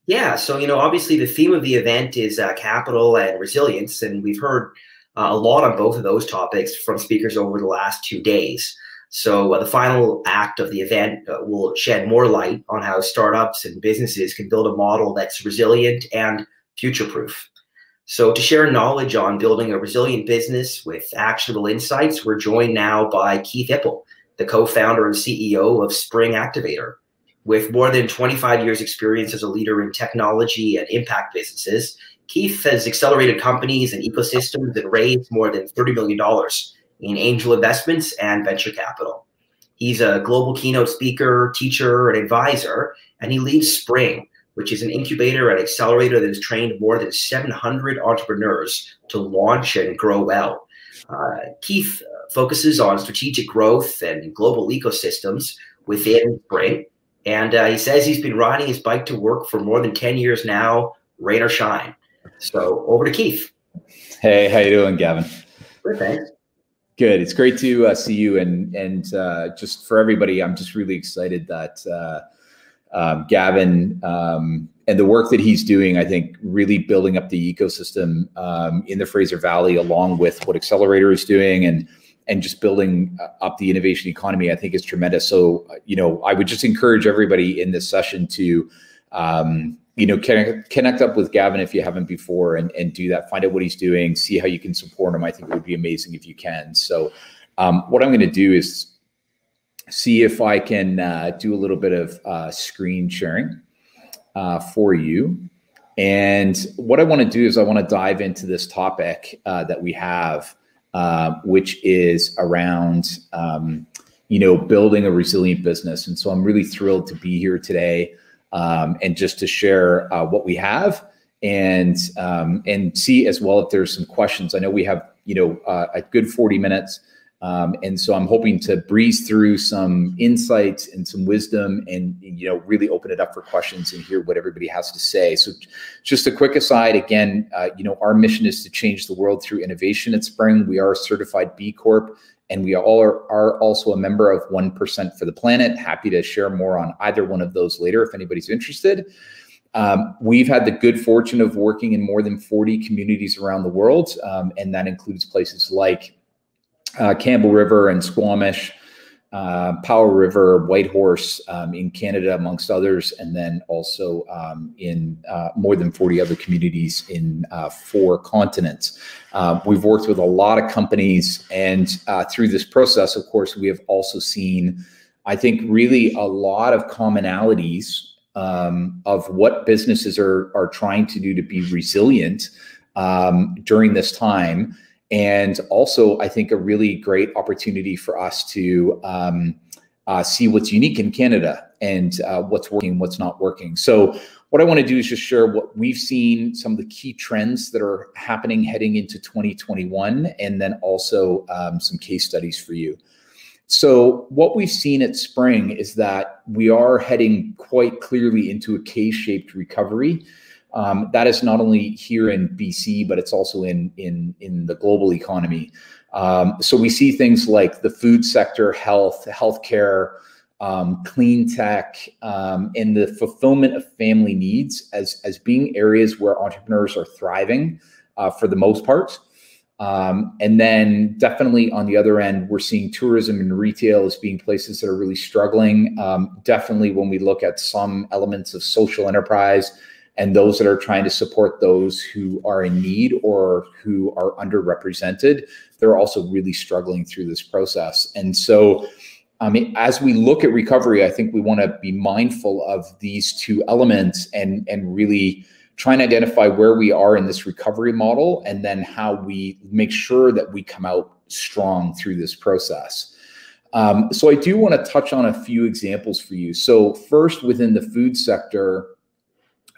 Yeah, so obviously the theme of the event is capital and resilience, and we've heard a lot on both of those topics from speakers over the last 2 days. So the final act of the event will shed more light on how startups and businesses can build a model that's resilient and future-proof. So to share knowledge on building a resilient business with actionable insights, we're joined now by Keith Ippel, the co-founder and CEO of Spring Activator. With more than 25 years experience as a leader in technology and impact businesses, Keith has accelerated companies and ecosystems and raised more than $30 million in angel investments and venture capital. He's a global keynote speaker, teacher, and advisor, and he leads Spring, which is an incubator and accelerator that has trained more than 700 entrepreneurs to launch and grow well. Keith focuses on strategic growth and global ecosystems within Spring. And he says he's been riding his bike to work for more than 10 years now, rain or shine. So over to Keith. Hey, how you doing, Gavin? Good, thanks. Good. It's great to see you. And just for everybody, I'm just really excited that Gavin and the work that he's doing, I think really building up the ecosystem in the Fraser Valley, along with what Accelerator is doing and just building up the innovation economy, I think is tremendous. So, I would just encourage everybody in this session to, connect up with Gavin if you haven't before and do that, find out what he's doing, see how you can support him. I think it would be amazing if you can. So what I'm going to do is see if I can do a little bit of screen sharing for you. And what I want to do is I want to dive into this topic that we have, which is around, building a resilient business. And so I'm really thrilled to be here today and just to share what we have and see as well if there's some questions. I know we have, a good 40 minutes. And so I'm hoping to breeze through some insights and some wisdom and, really open it up for questions and hear what everybody has to say. So just a quick aside, again, our mission is to change the world through innovation at Spring. We are a certified B Corp, and we all are also a member of 1% for the Planet. Happy to share more on either one of those later if anybody's interested. We've had the good fortune of working in more than 40 communities around the world, and that includes places like Campbell River and Squamish, Powell River, Whitehorse in Canada, amongst others, and then also in more than 40 other communities in 4 continents. We've worked with a lot of companies, and through this process, of course, we have also seen, I think, really a lot of commonalities of what businesses are trying to do to be resilient during this time. And also, I think, a really great opportunity for us to see what's unique in Canada and what's working, what's not working. So what I want to do is just share what we've seen, some of the key trends that are happening heading into 2021, and then also some case studies for you. So what we've seen at Spring is that we are heading quite clearly into a K-shaped recovery. That is not only here in BC, but it's also in the global economy. So we see things like the food sector, healthcare, clean tech, and the fulfillment of family needs as being areas where entrepreneurs are thriving for the most part. And then definitely on the other end, we're seeing tourism and retail as being places that are really struggling. Definitely when we look at some elements of social enterprise, and those that are trying to support those who are in need or who are underrepresented, they're also really struggling through this process. And so, as we look at recovery, I think we want to be mindful of these two elements and really try and identify where we are in this recovery model, and then how we make sure that we come out strong through this process. So I do want to touch on a few examples for you. So first, within the food sector,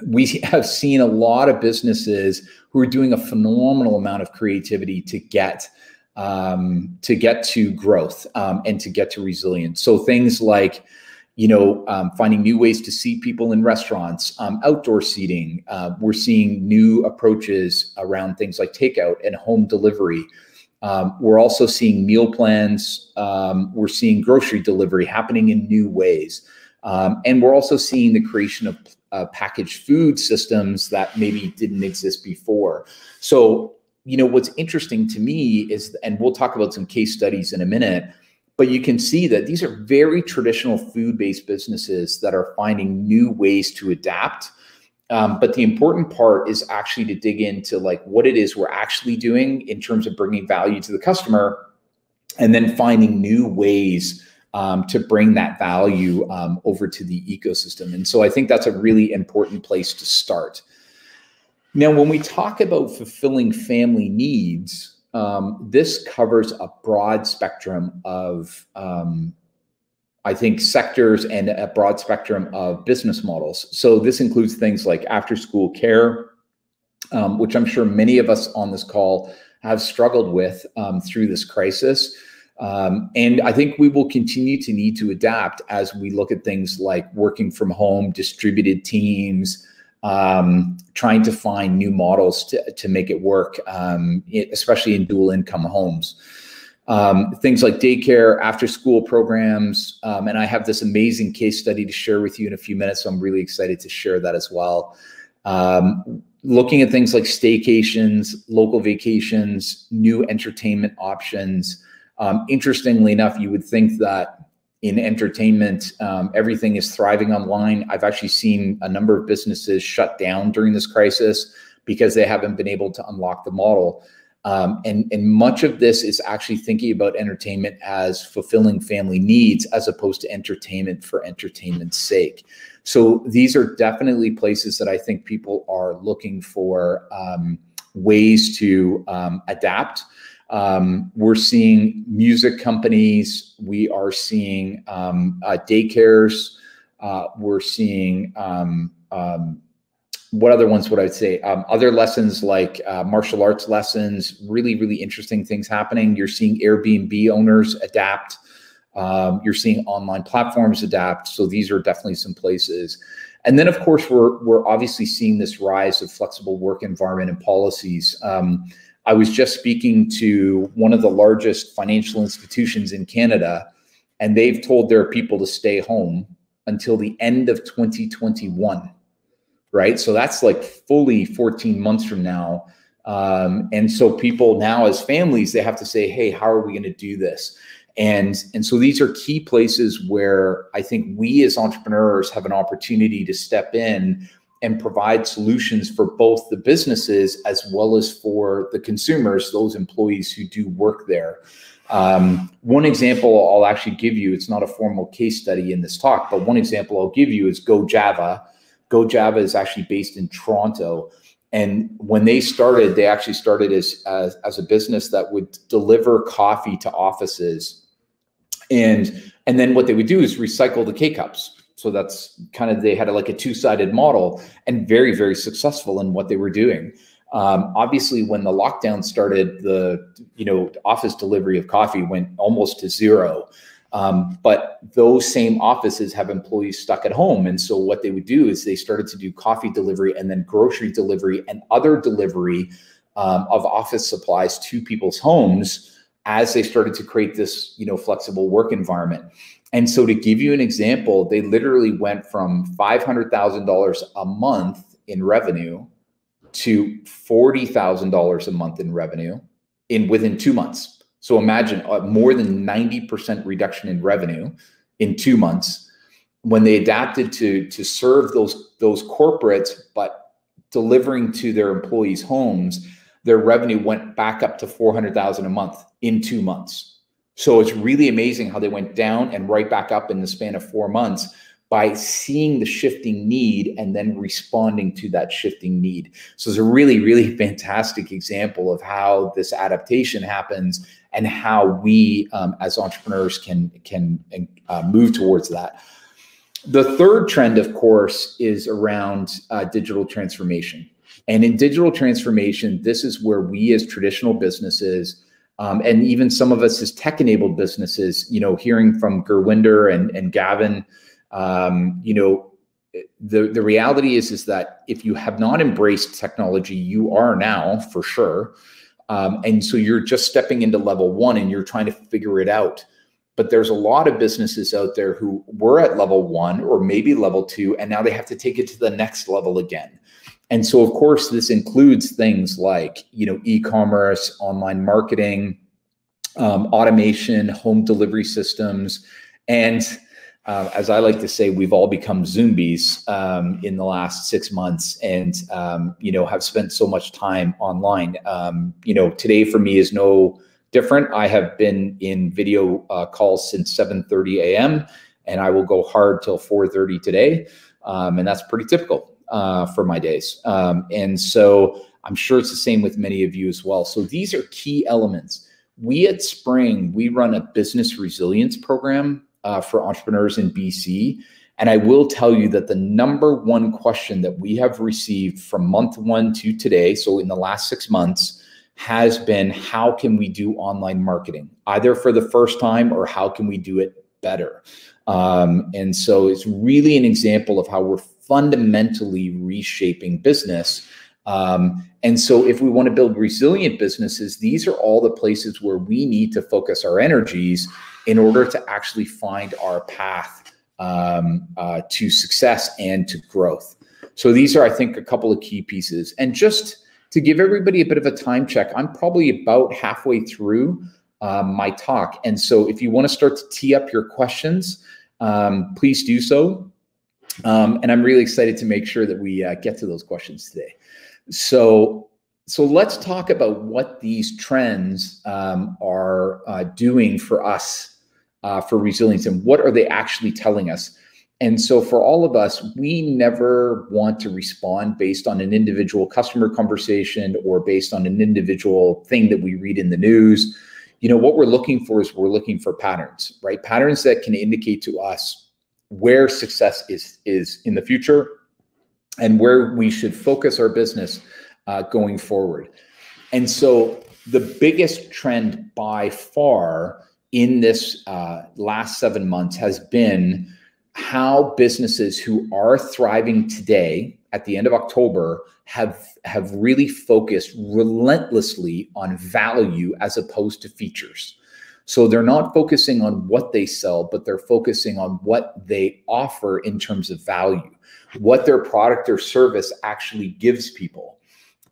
we have seen a lot of businesses who are doing a phenomenal amount of creativity to get to growth and to get to resilience. So things like, finding new ways to seat people in restaurants, outdoor seating. We're seeing new approaches around things like takeout and home delivery. We're also seeing meal plans. We're seeing grocery delivery happening in new ways. And we're also seeing the creation of packaged food systems that maybe didn't exist before. So, what's interesting to me is, and we'll talk about some case studies in a minute, but you can see that these are very traditional food-based businesses that are finding new ways to adapt. But the important part is actually to dig into like what it is we're actually doing in terms of bringing value to the customer, and then finding new ways to bring that value over to the ecosystem. And so I think that's a really important place to start. Now, when we talk about fulfilling family needs, this covers a broad spectrum of, I think, sectors and a broad spectrum of business models. So this includes things like after-school care, which I'm sure many of us on this call have struggled with through this crisis. And I think we will continue to need to adapt as we look at things like working from home, distributed teams, trying to find new models to make it work, especially in dual income homes. Things like daycare, after school programs. And I have this amazing case study to share with you in a few minutes, so I'm really excited to share that as well. Looking at things like staycations, local vacations, new entertainment options. Interestingly enough, you would think that in entertainment, everything is thriving online. I've actually seen a number of businesses shut down during this crisis because they haven't been able to unlock the model. And much of this is actually thinking about entertainment as fulfilling family needs as opposed to entertainment for entertainment's sake. So these are definitely places that I think people are looking for ways to adapt. We're seeing music companies, we are seeing daycares, we're seeing, what other ones would I say? Other lessons like martial arts lessons, really, really interesting things happening. You're seeing Airbnb owners adapt. You're seeing online platforms adapt. So these are definitely some places. And then, of course, we're obviously seeing this rise of flexible work environment and policies. I was just speaking to one of the largest financial institutions in Canada, and they've told their people to stay home until the end of 2021, right? So that's like fully 14 months from now. And so people now as families, they have to say, hey, how are we going to do this? And so these are key places where I think we as entrepreneurs have an opportunity to step in and provide solutions for both the businesses as well as for the consumers, those employees who do work there. One example I'll actually give you, it's not a formal case study in this talk, but one example I'll give you is GoJava. GoJava is actually based in Toronto. And when they started, they actually started as a business that would deliver coffee to offices. And then what they would do is recycle the K-cups. So that's kind of, they had like a two-sided model and very, very successful in what they were doing. Obviously, when the lockdown started, the office delivery of coffee went almost to zero. But those same offices have employees stuck at home. And so what they would do is they started to do coffee delivery and then grocery delivery and other delivery of office supplies to people's homes as they started to create this flexible work environment. And so to give you an example, they literally went from $500,000 a month in revenue to $40,000 a month in revenue within 2 months. So imagine more than 90% reduction in revenue in 2 months when they adapted to serve those corporates, but delivering to their employees' homes. Their revenue went back up to $400,000 a month in 2 months. So it's really amazing how they went down and right back up in the span of 4 months by seeing the shifting need and then responding to that shifting need. So it's a really, really fantastic example of how this adaptation happens and how we as entrepreneurs can move towards that. The third trend, of course, is around digital transformation. And in digital transformation, this is where we as traditional businesses and even some of us as tech-enabled businesses, hearing from Gurwinder and Gavin, the reality is that if you have not embraced technology, you are now for sure. And so you're just stepping into level one and you're trying to figure it out. But there's a lot of businesses out there who were at level 1 or maybe level 2, and now they have to take it to the next level again. And so, of course, this includes things like, e-commerce, online marketing, automation, home delivery systems. And as I like to say, we've all become zombies in the last 6 months and, have spent so much time online. Today for me is no different. I have been in video calls since 7:30 a.m. and I will go hard till 4:30 today. And that's pretty typical for my days. And so I'm sure it's the same with many of you as well. So these are key elements. We at Spring, we run a business resilience program for entrepreneurs in BC. And I will tell you that the number one question that we have received from month 1 to today, so in the last 6 months, has been, how can we do online marketing, either for the first time or how can we do it better? And so it's really an example of how we're fundamentally reshaping business. And so if we want to build resilient businesses, these are all the places where we need to focus our energies in order to actually find our path to success and to growth. So these are, I think, a couple of key pieces. And just to give everybody a bit of a time check, I'm probably about halfway through my talk. And so if you want to start to tee up your questions, please do so. And I'm really excited to make sure that we get to those questions today. So let's talk about what these trends are doing for us for resilience, and what are they actually telling us. And so for all of us, we never want to respond based on an individual customer conversation or based on an individual thing that we read in the news. What we're looking for is we're looking for patterns, right? Patterns that can indicate to us where success is in the future and where we should focus our business going forward. And so the biggest trend by far in this last 7 months has been how businesses who are thriving today at the end of October have really focused relentlessly on value as opposed to features. So they're not focusing on what they sell, but they're focusing on what they offer in terms of value, what their product or service actually gives people.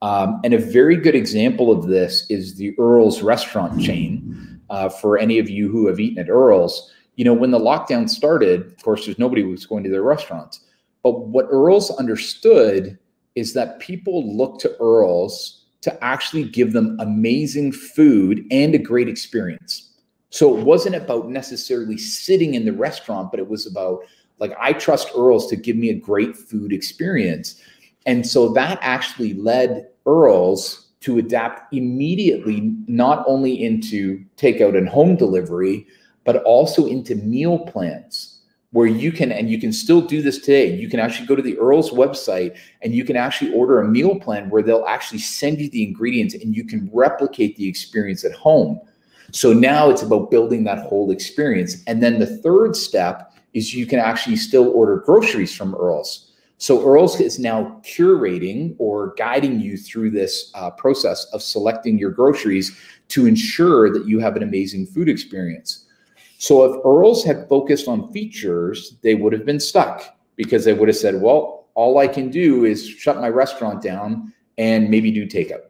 And a very good example of this is the Earl's restaurant chain. For any of you who have eaten at Earl's, when the lockdown started, of course, there's nobody who was going to their restaurants. But what Earl's understood is that people look to Earl's to actually give them amazing food and a great experience. So it wasn't about necessarily sitting in the restaurant, but it was about, like, I trust Earl's to give me a great food experience. And so that actually led Earl's to adapt immediately, not only into takeout and home delivery, but also into meal plans, where you can still do this today. You can actually go to the Earl's website and you can actually order a meal plan where they'll actually send you the ingredients and you can replicate the experience at home. So now it's about building that whole experience. And then the third step is you can actually still order groceries from Earl's. So Earl's is now curating or guiding you through this process of selecting your groceries to ensure that you have an amazing food experience. So if Earl's had focused on features, they would have been stuck, because they would have said, well, all I can do is shut my restaurant down and maybe do takeout.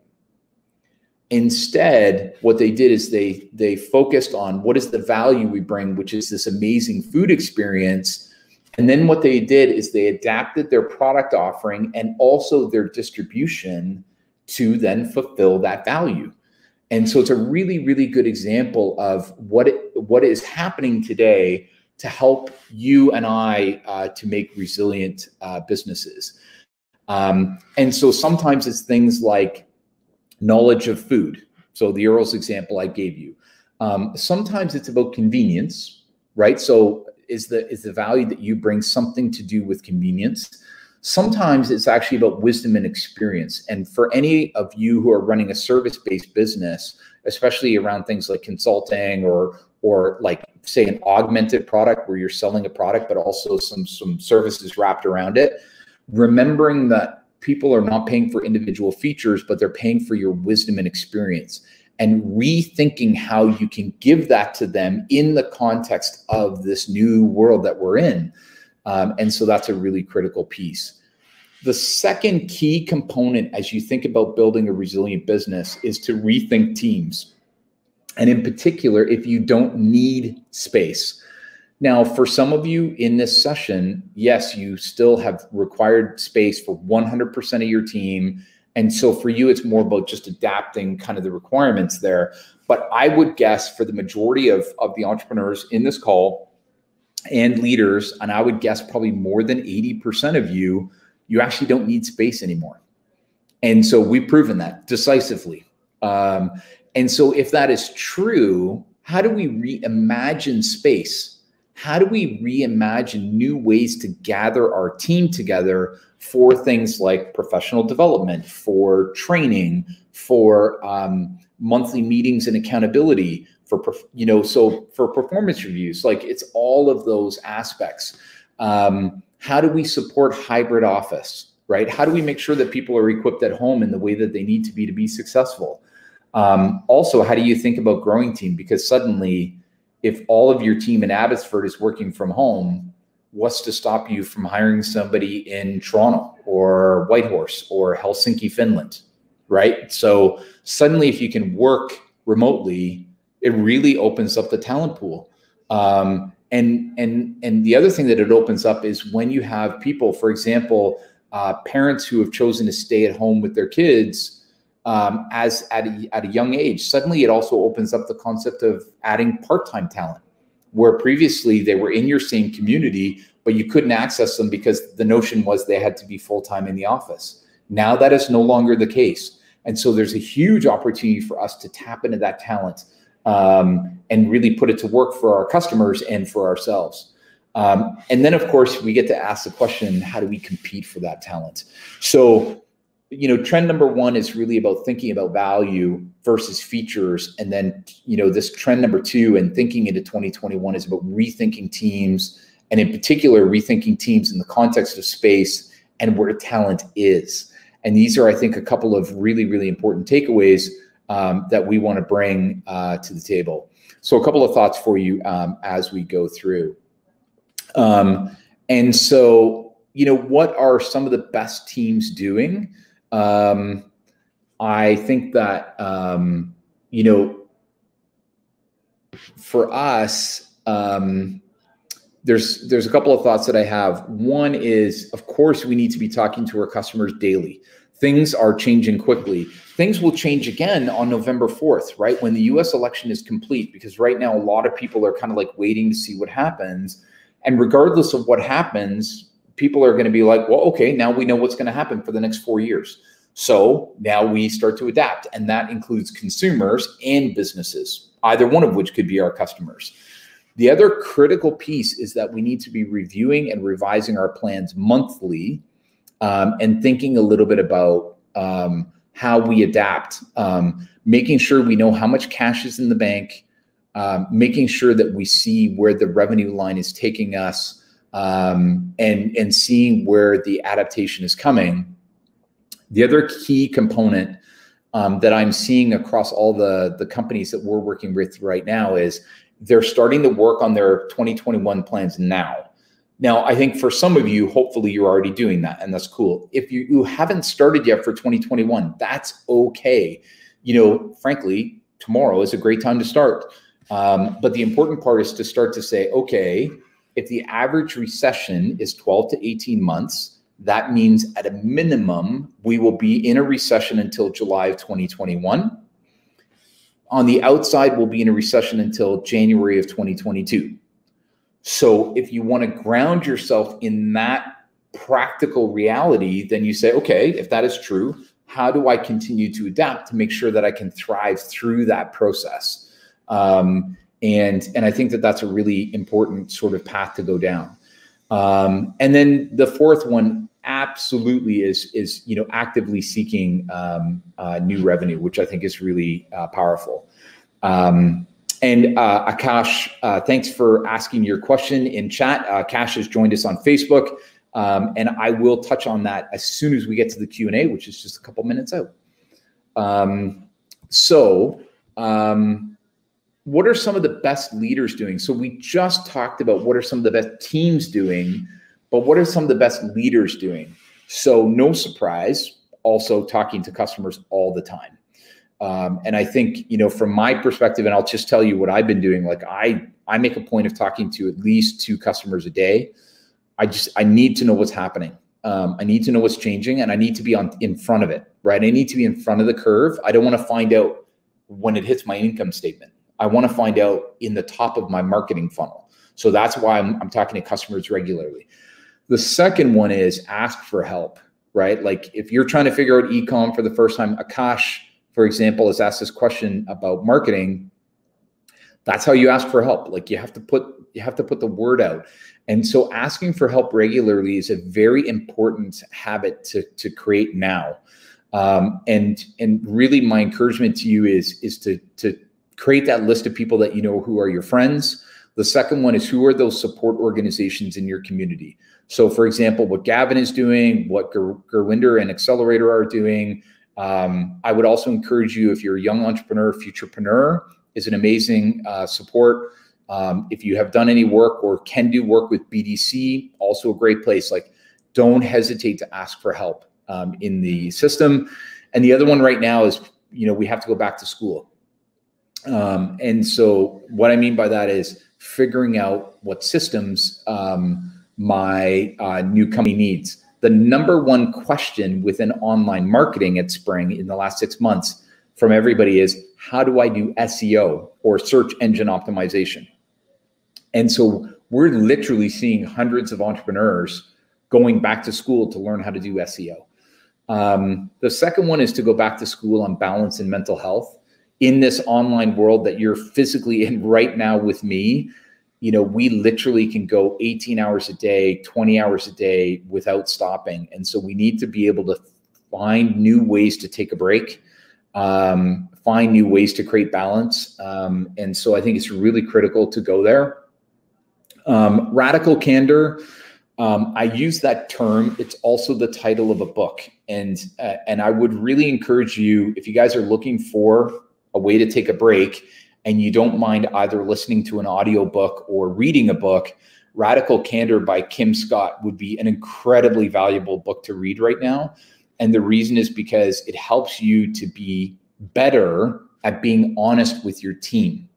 Instead, what they did is they focused on what is the value we bring, which is this amazing food experience. And then what they did is they adapted their product offering and also their distribution to then fulfill that value. And so it's a really, really good example of what is happening today to help you and I to make resilient businesses. And so sometimes it's things like knowledge of food. So the Earl's example I gave you. Sometimes it's about convenience, right? So is the value that you bring something to do with convenience? Sometimes it's actually about wisdom and experience. And for any of you who are running a service-based business, especially around things like consulting or like, say, an augmented product where you're selling a product, but also some services wrapped around it, remembering that people are not paying for individual features, but they're paying for your wisdom and experience. and rethinking how you can give that to them in the context of this new world that we're in. And so that's a really critical piece. The second key component as you think about building a resilient business is to rethink teams. And in particular, if you don't need space. Now, for some of you in this session, yes, you still have required space for 100% of your team. And so for you, it's more about just adapting kind of the requirements there. But I would guess for the majority of the entrepreneurs in this call and leaders, and I would guess probably more than 80% of you, you actually don't need space anymore. And so we've proven that decisively. And so if that is true, how do we reimagine space? How do we reimagine new ways to gather our team together for things like professional development, for training, for monthly meetings and accountability, so for performance reviews, like it's all of those aspects. How do we support hybrid office, right? How do we make sure that people are equipped at home in the way that they need to be successful? Also, how do you think about growing team? Because suddenly, if all of your team in Abbotsford is working from home, what's to stop you from hiring somebody in Toronto or Whitehorse or Helsinki, Finland, right? So suddenly, if you can work remotely, it really opens up the talent pool. And the other thing that it opens up is when you have people, for example, parents who have chosen to stay at home with their kids at a young age. Suddenly, it also opens up the concept of adding part-time talent, where previously they were in your same community, but you couldn't access them because the notion was they had to be full-time in the office. Now that is no longer the case. And so there's a huge opportunity for us to tap into that talent and really put it to work for our customers and for ourselves. And then, of course, we get to ask the question, how do we compete for that talent? So, trend number one is really about thinking about value versus features. And then, this trend number two and thinking into 2021 is about rethinking teams, and in particular, rethinking teams in the context of space and where talent is. And these are, I think, a couple of really, really important takeaways that we want to bring to the table. So a couple of thoughts for you as we go through. And so, what are some of the best teams doing? I think that, for us, there's a couple of thoughts that I have. One is, of course, we need to be talking to our customers daily. Things are changing quickly. Things will change again on November 4th, right? When the US election is complete, because right now, a lot of people are kind of like waiting to see what happens. And regardless of what happens, people are going to be like, well, okay, now we know what's going to happen for the next 4 years. So now we start to adapt. And that includes consumers and businesses, either one of which could be our customers. The other critical piece is that we need to be reviewing and revising our plans monthly, and thinking a little bit about how we adapt, making sure we know how much cash is in the bank, making sure that we see where the revenue line is taking us, and seeing where the adaptation is coming. The other key component that I'm seeing across all the companies that we're working with right now is they're starting to work on their 2021 plans now. Now, I think for some of you, hopefully you're already doing that, and that's cool. If you haven't started yet for 2021, that's okay. Frankly, tomorrow is a great time to start. But the important part is to start to say, okay, if the average recession is 12 to 18 months, that means at a minimum, we will be in a recession until July of 2021. On the outside, we'll be in a recession until January of 2022. So if you want to ground yourself in that practical reality, then you say, okay, if that is true, how do I continue to adapt to make sure that I can thrive through that process? And I think that that's a really important sort of path to go down. And then the fourth one absolutely is actively seeking new revenue, which I think is really powerful. And Akash, thanks for asking your question in chat. Akash has joined us on Facebook, and I will touch on that as soon as we get to the Q&A, which is just a couple minutes out. So what are some of the best leaders doing? So we just talked about what are some of the best teams doing, but what are some of the best leaders doing? So no surprise, also talking to customers all the time. And I think, you know, from my perspective, and I'll just tell you what I've been doing, like I make a point of talking to at least 2 customers a day. I need to know what's happening. I need to know what's changing, and I need to be in front of it, right? I need to be in front of the curve. I don't want to find out when it hits my income statement. I want to find out in the top of my marketing funnel. So that's why I'm talking to customers regularly. The second one is ask for help, right? Like if you're trying to figure out e-com for the first time, Akash, for example, has asked this question about marketing. That's how you ask for help. Like you have to put the word out. And so asking for help regularly is a very important habit to create now. And really my encouragement to you is to create that list of people that you know who are your friends. The second one is who are those support organizations in your community. So for example, what Gavin is doing, what Gurwinder and Accelerator are doing. I would also encourage you, if you're a young entrepreneur, futurepreneur is an amazing support. If you have done any work or can do work with BDC, also a great place. Like, don't hesitate to ask for help in the system. And the other one right now is, you know, we have to go back to school. And so what I mean by that is figuring out what systems my new company needs. The number one question within online marketing at Spring in the last 6 months from everybody is, how do I do SEO or search engine optimization? And so we're literally seeing hundreds of entrepreneurs going back to school to learn how to do SEO. The second one is to go back to school on balance and mental health. In this online world that you're physically in right now with me, you know, we literally can go 18 hours a day, 20 hours a day without stopping. And so we need to be able to find new ways to take a break, find new ways to create balance. And so I think it's really critical to go there. Radical candor. I use that term. It's also the title of a book. And I would really encourage you, if you guys are looking for a way to take a break and you don't mind either listening to an audiobook or reading a book, Radical Candor by Kim Scott would be an incredibly valuable book to read right now. And the reason is because it helps you to be better at being honest with your team.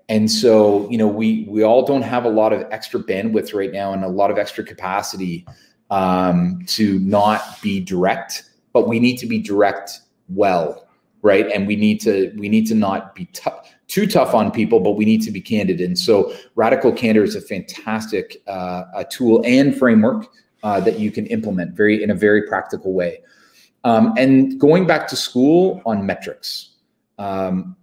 And so, you know, we all don't have a lot of extra bandwidth right now and a lot of extra capacity to not be direct, but we need to be direct well, right? And we need to not be too tough on people, but we need to be candid. And so Radical Candor is a fantastic tool and framework that you can implement in a very practical way. And going back to school on metrics.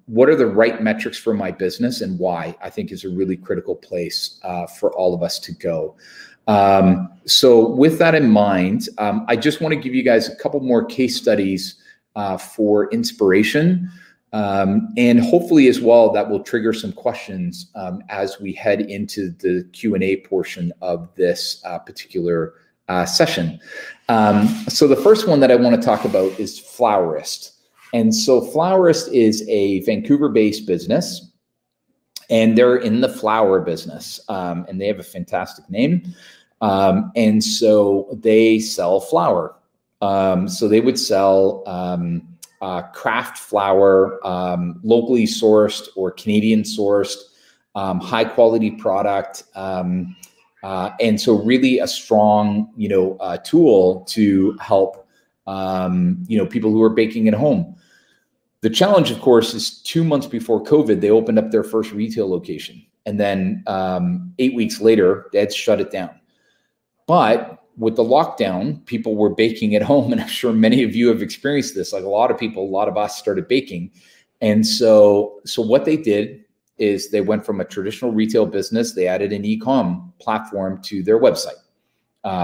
What are the right metrics for my business and why, I think is a really critical place for all of us to go. So with that in mind, I just want to give you guys a couple more case studies for inspiration. And hopefully as well, that will trigger some questions as we head into the Q&A portion of this particular session. So the first one that I want to talk about is Flowerist. And so Flowerist is a Vancouver-based business, and they're in the flower business, and they have a fantastic name. And so they sell flour. So they would sell craft flour, locally sourced or Canadian sourced, high quality product. And so really a strong, tool to help, people who are baking at home. The challenge, of course, is 2 months before COVID, they opened up their first retail location. And then 8 weeks later, they had to shut it down. But with the lockdown, people were baking at home. And I'm sure many of you have experienced this. Like a lot of us started baking. And so what they did is they went from a traditional retail business, they added an e-com platform to their website.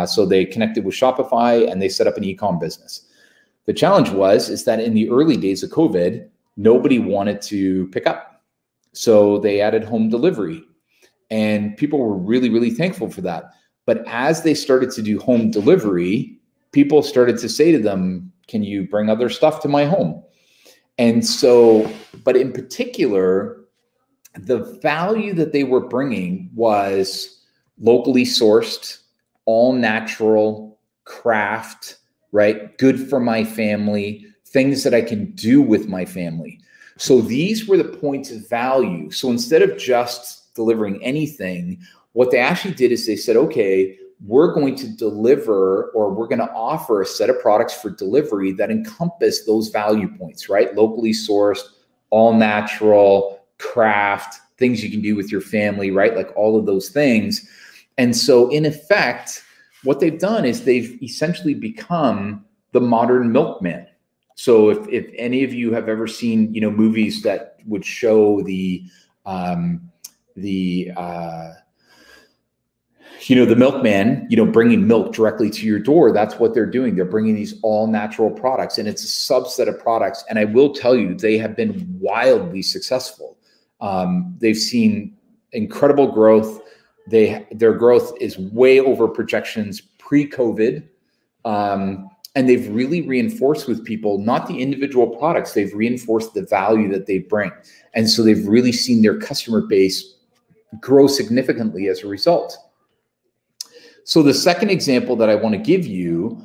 So they connected with Shopify and they set up an e-com business. The challenge is that in the early days of COVID, nobody wanted to pick up. So they added home delivery and people were really, really thankful for that. But as they started to do home delivery, people started to say to them, can you bring other stuff to my home? And so, but in particular, the value that they were bringing was locally sourced, all natural, craft, right? Good for my family, things that I can do with my family. So these were the points of value. So instead of just delivering anything, what they actually did is they said, okay, we're going to deliver, or we're going to offer a set of products for delivery that encompass those value points, right? Locally sourced, all natural, craft, things you can do with your family, right? Like all of those things. And so in effect, what they've done is they've essentially become the modern milkman. So if any of you have ever seen, movies that would show the milkman, bringing milk directly to your door, that's what they're doing. They're bringing these all natural products, and it's a subset of products. And I will tell you, they have been wildly successful. They've seen incredible growth. Their growth is way over projections pre-COVID. And they've really reinforced with people, not the individual products, they've reinforced the value that they bring. And so they've really seen their customer base grow significantly as a result. So the second example that I want to give you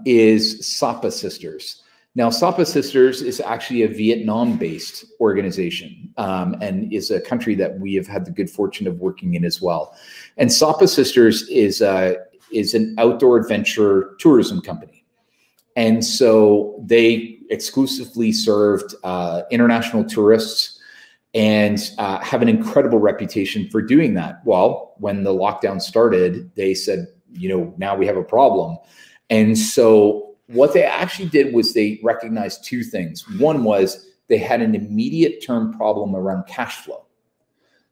is Sapa Sisters. Now, Sapa Sisters is actually a Vietnam-based organization and is a country that we have had the good fortune of working in as well. And Sapa Sisters is an outdoor adventure tourism company. And so they exclusively served international tourists and have an incredible reputation for doing that. Well, when the lockdown started, they said, now we have a problem. And so what they actually did was they recognized two things. One was they had an immediate term problem around cash flow.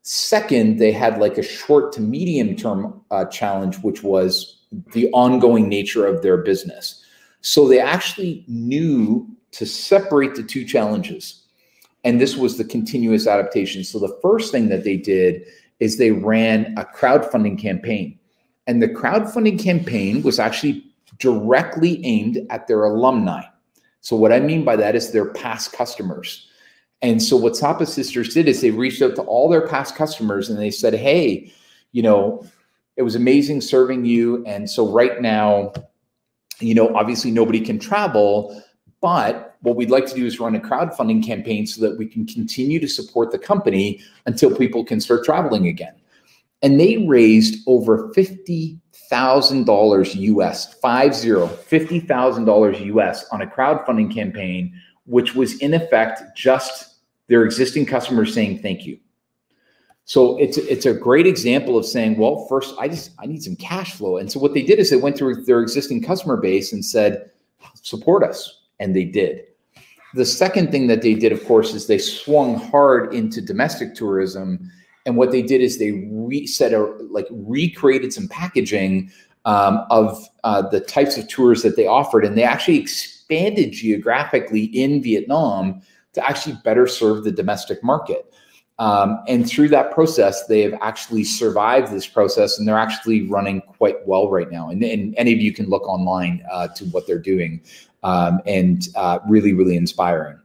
Second, they had like a short to medium term challenge, which was the ongoing nature of their business. So they actually knew to separate the two challenges. And this was the continuous adaptation. So the first thing that they did is they ran a crowdfunding campaign. And the crowdfunding campaign was actually directly aimed at their alumni. So what I mean by that is their past customers. And so what Sapa Sisters did is they reached out to all their past customers and they said, hey, it was amazing serving you. And so right now, obviously nobody can travel, but what we'd like to do is run a crowdfunding campaign so that we can continue to support the company until people can start traveling again. And they raised over $50,000 US, $50,000 US on a crowdfunding campaign, which was in effect just their existing customers saying thank you. So it's a great example of saying, well, first I need some cash flow. And so what they did is they went through their existing customer base and said, support us. And they did. The second thing that they did, of course, is they swung hard into domestic tourism. And what they did is they recreated some packaging of the types of tours that they offered. And they actually expanded geographically in Vietnam to actually better serve the domestic market. And through that process, they have actually survived this process, and they're actually running quite well right now. And any of you can look online to what they're doing, and really, really inspiring.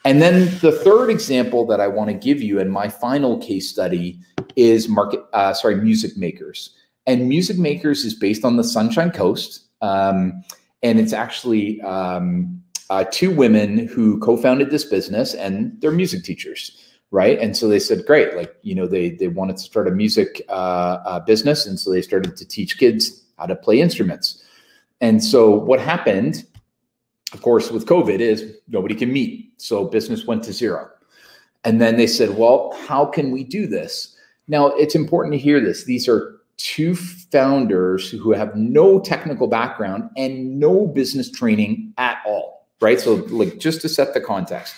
And then the third example that I want to give you, and my final case study, is Music Makers. And Music Makers is based on the Sunshine Coast, and it's actually two women who co-founded this business, and they're music teachers. Right. And so they said, great, they wanted to start a music business. And so they started to teach kids how to play instruments. And so what happened, of course, with COVID is nobody can meet. So business went to zero. And then they said, well, how can we do this? Now, it's important to hear this. These are two founders who have no technical background and no business training at all. Right. So just to set the context.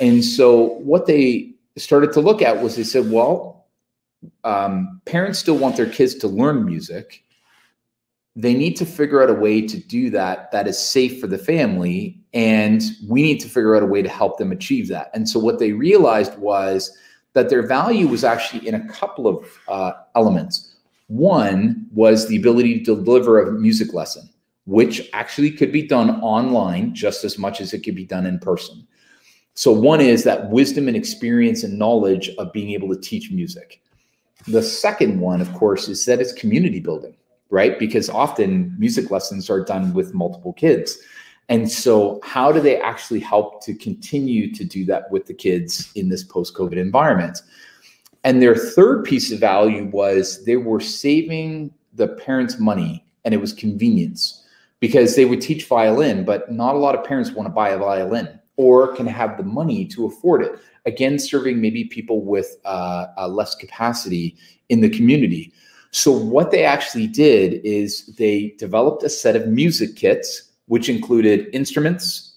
And so what they started to look at was they said, well, parents still want their kids to learn music. They need to figure out a way to do that is safe for the family. And we need to figure out a way to help them achieve that. And so what they realized was that their value was actually in a couple of elements. One was the ability to deliver a music lesson, which actually could be done online just as much as it could be done in person. So one is that wisdom and experience and knowledge of being able to teach music. The second one, of course, is that it's community building, right? Because often music lessons are done with multiple kids. And so how do they actually help to continue to do that with the kids in this post-COVID environment? And their third piece of value was they were saving the parents money, and it was convenience, because they would teach violin, but not a lot of parents want to buy a violin or can have the money to afford it. Again, serving maybe people with less capacity in the community. So what they actually did is they developed a set of music kits, which included instruments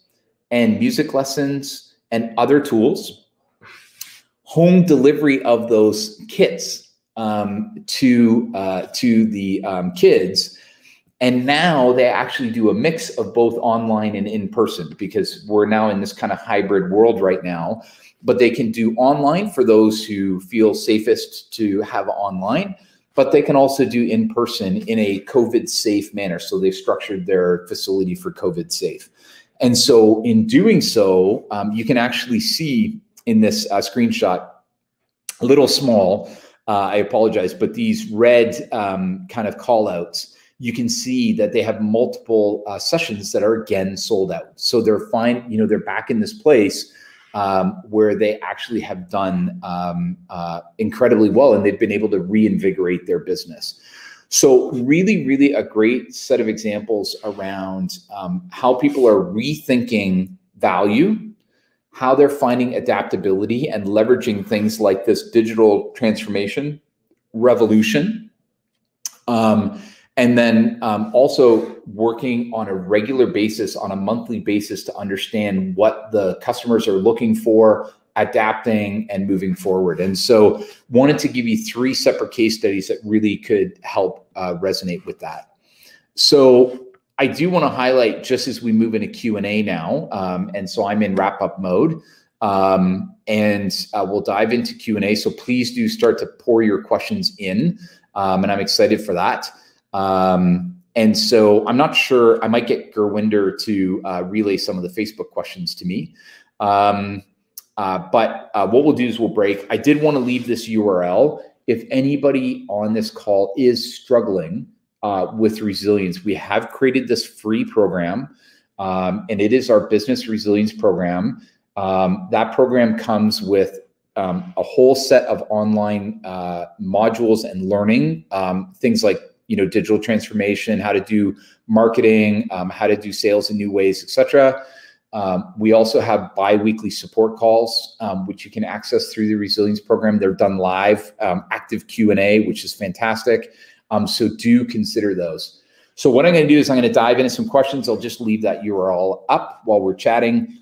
and music lessons and other tools, home delivery of those kits to the kids. And now they actually do a mix of both online and in person, because we're now in this kind of hybrid world right now. But they can do online for those who feel safest to have online, but they can also do in person in a COVID safe manner. So they've structured their facility for COVID safe. And so in doing so, you can actually see in this screenshot, a little small, I apologize, but these red kind of call outs, you can see that they have multiple sessions that are again sold out. So they're fine, you know, they're back in this place where they actually have done incredibly well, and they've been able to reinvigorate their business. So really, really a great set of examples around how people are rethinking value, how they're finding adaptability and leveraging things like this digital transformation revolution. And then also working on a regular basis, on a monthly basis, to understand what the customers are looking for, adapting and moving forward. And so wanted to give you 3 separate case studies that really could help resonate with that. So I do want to highlight, just as we move into Q&A now, and so I'm in wrap-up mode, and we'll dive into Q&A. So please do start to pour your questions in, and I'm excited for that. And so I'm not sure, I might get Gurwinder to relay some of the Facebook questions to me. But what we'll do is we'll break. I did want to leave this URL. If anybody on this call is struggling with resilience, we have created this free program, and it is our business resilience program. That program comes with a whole set of online modules and learning, things like, you know, digital transformation, how to do marketing, how to do sales in new ways, etc. We also have bi-weekly support calls, which you can access through the resilience program. They're done live, active Q&A, which is fantastic. So do consider those. So what I'm going to do is I'm going to dive into some questions. I'll just leave that URL up while we're chatting.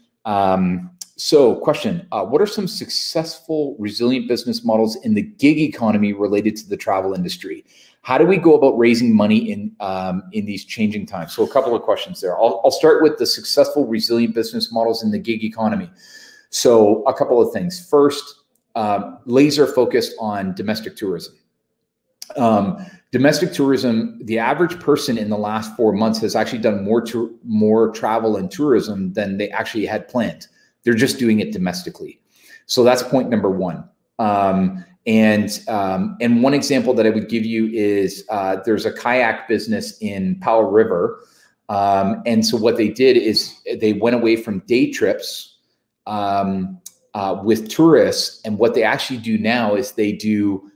So question, what are some successful resilient business models in the gig economy related to the travel industry? How do we go about raising money in these changing times? So a couple of questions there. I'll start with the successful resilient business models in the gig economy. So a couple of things. First, laser focused on domestic tourism. Domestic tourism, the average person in the last 4 months has actually done more travel and tourism than they actually had planned. They're just doing it domestically. So that's point number one. And one example that I would give you is there's a kayak business in Powell River. And so what they did is they went away from day trips with tourists. And what they actually do now is they do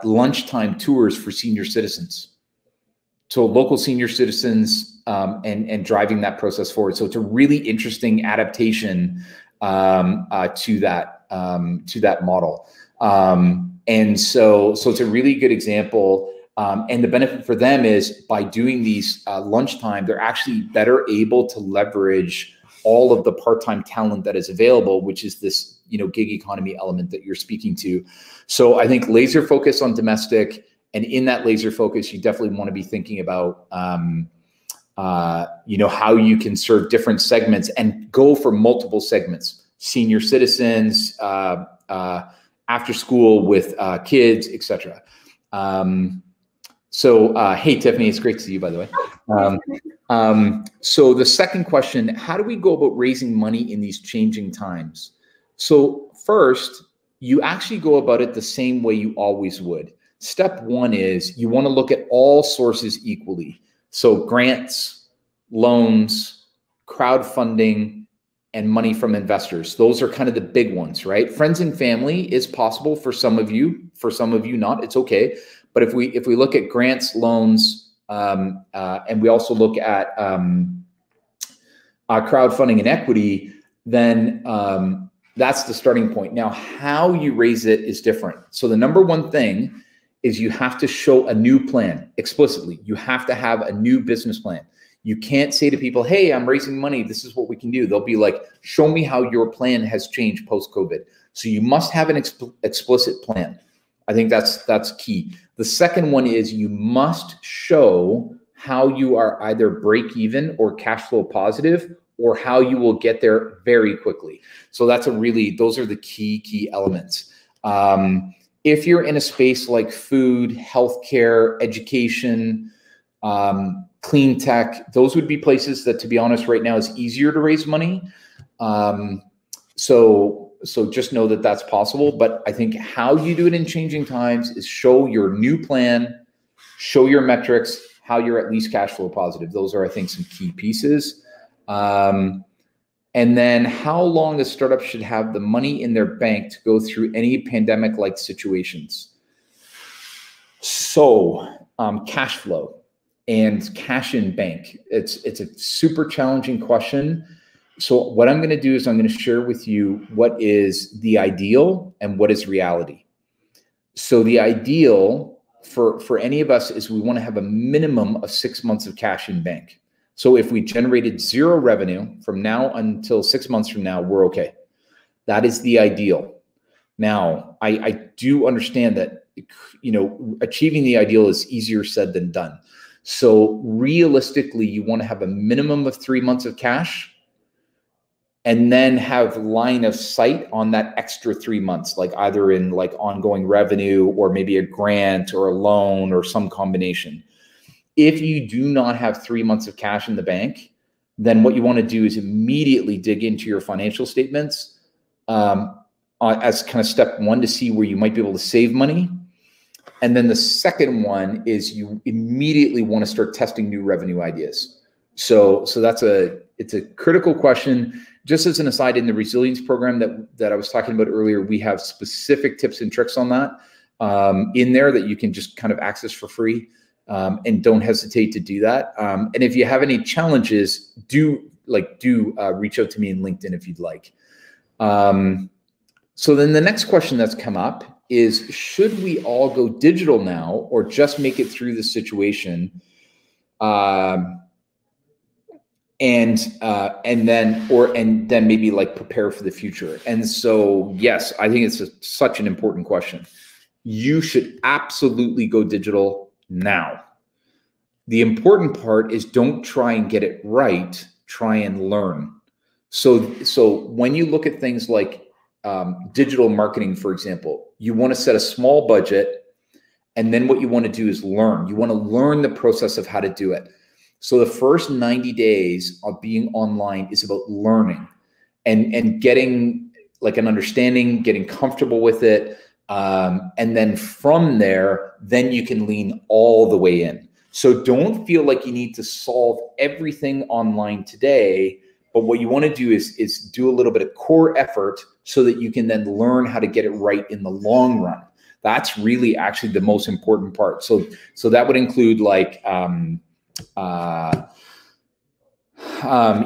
lunchtime tours for senior citizens. So local senior citizens and driving that process forward. So it's a really interesting adaptation to that model. And so it's a really good example. And the benefit for them is by doing these lunchtime, they're actually better able to leverage all of the part-time talent that is available, which is this, you know, gig economy element that you're speaking to. So I think laser focus on domestic, and in that laser focus, you definitely want to be thinking about, you know, how you can serve different segments and go for multiple segments, senior citizens, after school with kids, etc. So, hey, Tiffany, it's great to see you, by the way. So the second question, how do we go about raising money in these changing times? So first, you actually go about it the same way you always would. Step one is you want to look at all sources equally. So grants, loans, crowdfunding, and money from investors. Those are kind of the big ones, right? Friends and family is possible for some of you not, it's okay. But if we look at grants, loans, and we also look at crowdfunding and equity, then that's the starting point. Now, how you raise it is different. So the number one thing is you have to show a new plan explicitly. You have to have a new business plan. You can't say to people, hey, I'm raising money. This is what we can do. They'll be like, show me how your plan has changed post-COVID. So you must have an explicit plan. I think that's key. The second one is you must show how you are either break even or cash flow positive, or how you will get there very quickly. So those are the key elements. If you're in a space like food, healthcare, education, clean tech, those would be places that, to be honest, right now is easier to raise money. So just know that that's possible. But I think how you do it in changing times is show your new plan, show your metrics, how you're at least cash flow positive. Those are, I think, some key pieces. And then how long a startup should have the money in their bank to go through any pandemic-like situations. So cash flow and cash in bank. It's a super challenging question. So what I'm going to do is I'm going to share with you what is the ideal and what is reality. So the ideal for any of us is we want to have a minimum of 6 months of cash in bank. So if we generated zero revenue from now until 6 months from now, we're okay. That is the ideal. Now, I do understand that, achieving the ideal is easier said than done. So realistically, you want to have a minimum of 3 months of cash, and then have line of sight on that extra 3 months, like either in like ongoing revenue or maybe a grant or a loan or some combination. If you do not have 3 months of cash in the bank, then what you want to do is immediately dig into your financial statements as kind of step one to see where you might be able to save money. And then the second one is you immediately want to start testing new revenue ideas. So it's a critical question. Just as an aside, in the resilience program that I was talking about earlier, we have specific tips and tricks on that in there that you can just kind of access for free. And don't hesitate to do that. And if you have any challenges, do reach out to me in LinkedIn if you'd like. So then the next question that's come up is, should we all go digital now or just make it through the situation? And then maybe like prepare for the future. And so, yes, I think it's such an important question. You should absolutely go digital now. The important part is don't try and get it right, try and learn. So when you look at things like digital marketing, for example, you want to set a small budget, and then what you want to do is learn. You want to learn the process of how to do it. So the first 90 days of being online is about learning and getting like an understanding, getting comfortable with it. And then from there, then you can lean all the way in. So don't feel like you need to solve everything online today, but what you want to do is do a little bit of core effort so that you can then learn how to get it right in the long run. That's really actually the most important part. So that would include like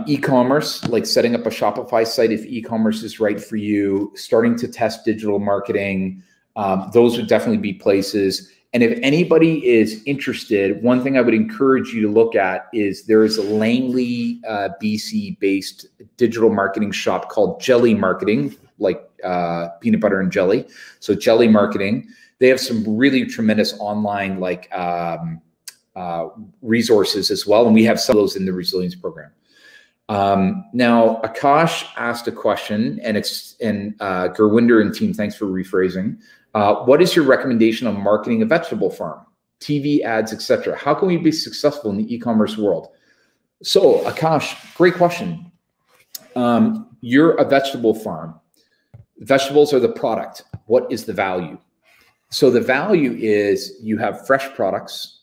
e-commerce, like setting up a Shopify site if e-commerce is right for you, starting to test digital marketing. Those would definitely be places. And if anybody is interested, one thing I would encourage you to look at is there is a Langley, BC-based digital marketing shop called Jelly Marketing, like peanut butter and jelly. So Jelly Marketing, they have some really tremendous online like resources as well. And we have some of those in the resilience program. Now, Akash asked a question, and Gurwinder and team, thanks for rephrasing. What is your recommendation on marketing a vegetable farm? TV ads, etc. How can we be successful in the e-commerce world? So, Akash, great question. You're a vegetable farm. Vegetables are the product. What is the value? So the value is you have fresh products,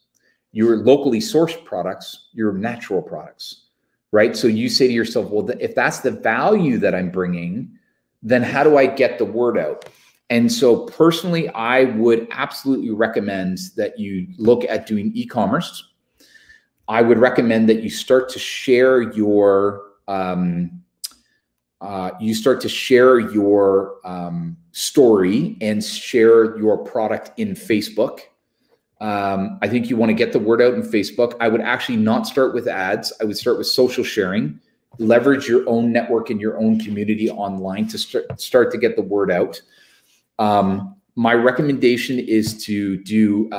your locally sourced products, your natural products, right? So you say to yourself, well, if that's the value that I'm bringing, then how do I get the word out? And so personally, I would absolutely recommend that you look at doing e-commerce. I would recommend that you start to share your story and share your product in Facebook. I think you want to get the word out in Facebook. I would actually not start with ads. I would start with social sharing. Leverage your own network and your own community online to start to get the word out. My recommendation is to do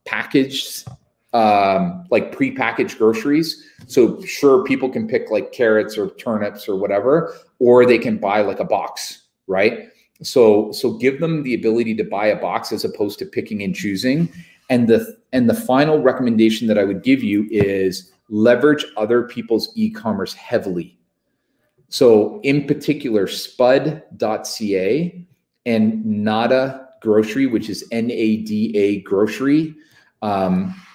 packaged, like prepackaged groceries. So sure, people can pick like carrots or turnips or whatever, or they can buy like a box, right? So give them the ability to buy a box as opposed to picking and choosing. And the final recommendation that I would give you is leverage other people's e-commerce heavily. So in particular, spud.ca and Nada Grocery, which is NADA Grocery.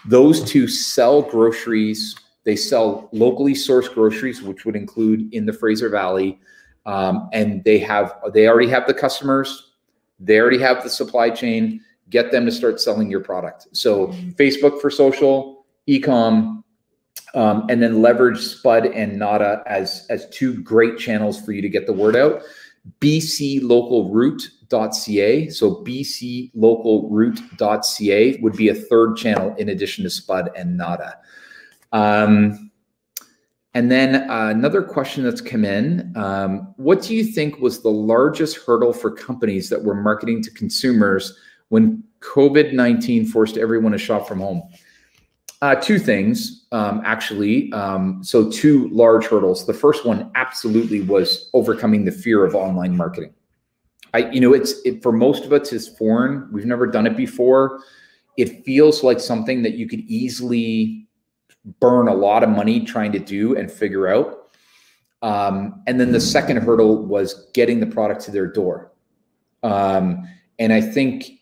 Those two sell groceries. They sell locally sourced groceries, which would include in the Fraser Valley. And they already have the customers. They already have the supply chain. Get them to start selling your product. So Facebook for social, e-com, and then leverage Spud and Nada as two great channels for you to get the word out. bclocalroute.ca. So bclocalroute.ca would be a third channel in addition to Spud and Nada. And then another question that's come in, what do you think was the largest hurdle for companies that were marketing to consumers when COVID-19 forced everyone to shop from home? Two things, actually. So two large hurdles. The first one absolutely was overcoming the fear of online marketing. For most of us, it's foreign. We've never done it before. It feels like something that you could easily burn a lot of money trying to do and figure out. And then the second hurdle was getting the product to their door. And I think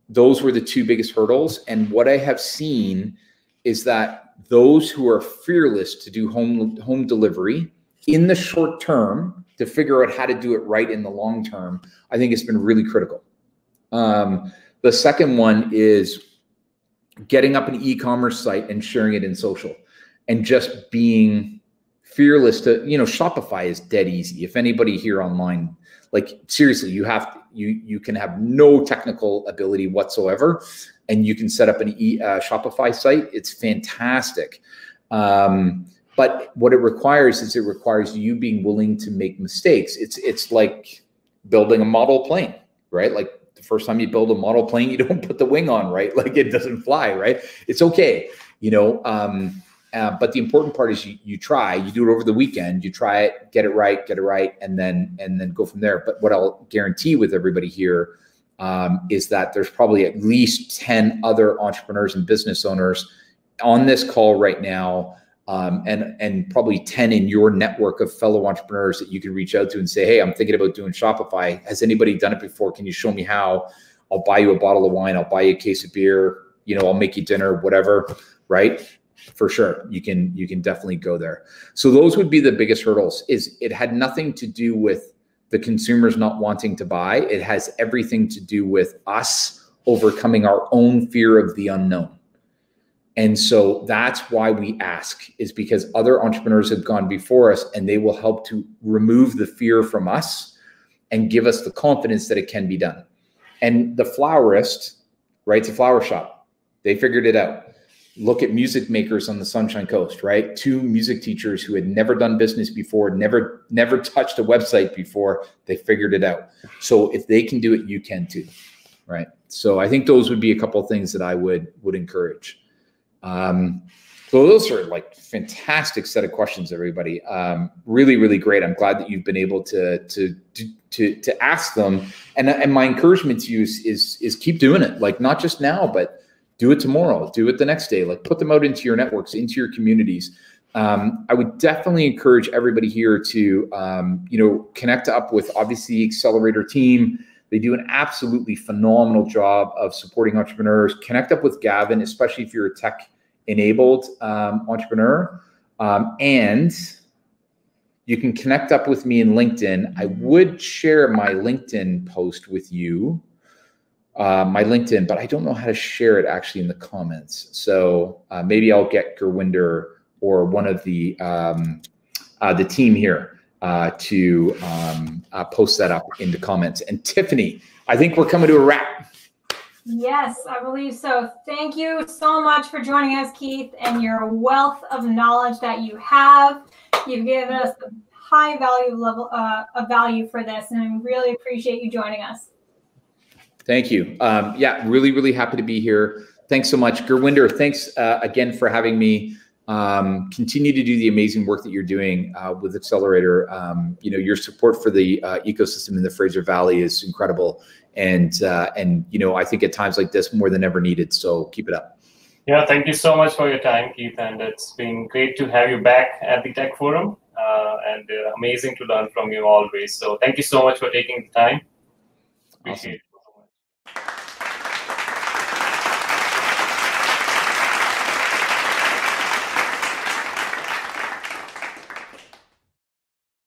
those were the two biggest hurdles. And what I have seen is that those who are fearless to do home delivery in the short term to figure out how to do it right in the long term, I think it's been really critical. The second one is getting up an e-commerce site and sharing it in social and just being fearless to, Shopify is dead easy. If anybody here online, like seriously, you can have no technical ability whatsoever and you can set up an Shopify site. It's fantastic. But what it requires is you being willing to make mistakes. It's like building a model plane, right? Like the first time you build a model plane, you don't put the wing on, right? Like it doesn't fly, right? It's okay, but the important part is you try, you do it over the weekend, you try it, get it right, and then go from there. But what I'll guarantee with everybody here is that there's probably at least 10 other entrepreneurs and business owners on this call right now, and probably 10 in your network of fellow entrepreneurs that you can reach out to and say, hey, I'm thinking about doing Shopify. Has anybody done it before? Can you show me how? I'll buy you a bottle of wine. I'll buy you a case of beer. I'll make you dinner, whatever, right? For sure. You can definitely go there. So those would be the biggest hurdles. It had nothing to do with the consumers not wanting to buy. It has everything to do with us overcoming our own fear of the unknown. And so that's why we ask, is because other entrepreneurs have gone before us and they will help to remove the fear from us and give us the confidence that it can be done. And the Flowerist, right? It's a flower shop. They figured it out. Look at music makers on the Sunshine Coast, right? Two music teachers who had never done business before, never touched a website before. They figured it out. So if they can do it, you can too, right? So I think those would be a couple of things that I would encourage. So those are like fantastic set of questions, everybody. Really, really great. I'm glad that you've been able to ask them. And my encouragement to you is keep doing it. Like not just now, but do it tomorrow, do it the next day, like put them out into your networks, into your communities. I would definitely encourage everybody here to, connect up with obviously the Accelerator team. They do an absolutely phenomenal job of supporting entrepreneurs. Connect up with Gavin, especially if you're a tech-enabled entrepreneur. And you can connect up with me in LinkedIn. I would share my LinkedIn post with you, my LinkedIn, but I don't know how to share it actually in the comments. So maybe I'll get Gurwinder or one of the team here to post that up in the comments. And Tiffany, I think we're coming to a wrap. Yes, I believe so. Thank you so much for joining us, Keith, and your wealth of knowledge that you have. You've given us a high value level of value for this, and I really appreciate you joining us. Thank you. Yeah, really, really happy to be here. Thanks so much. Gurwinder, thanks again for having me. Continue to do the amazing work that you're doing with Accelerator. Your support for the ecosystem in the Fraser Valley is incredible. And I think at times like this, more than ever needed. So keep it up. Yeah, thank you so much for your time, Keith. And it's been great to have you back at the Tech Forum and amazing to learn from you always. So thank you so much for taking the time. Appreciate it.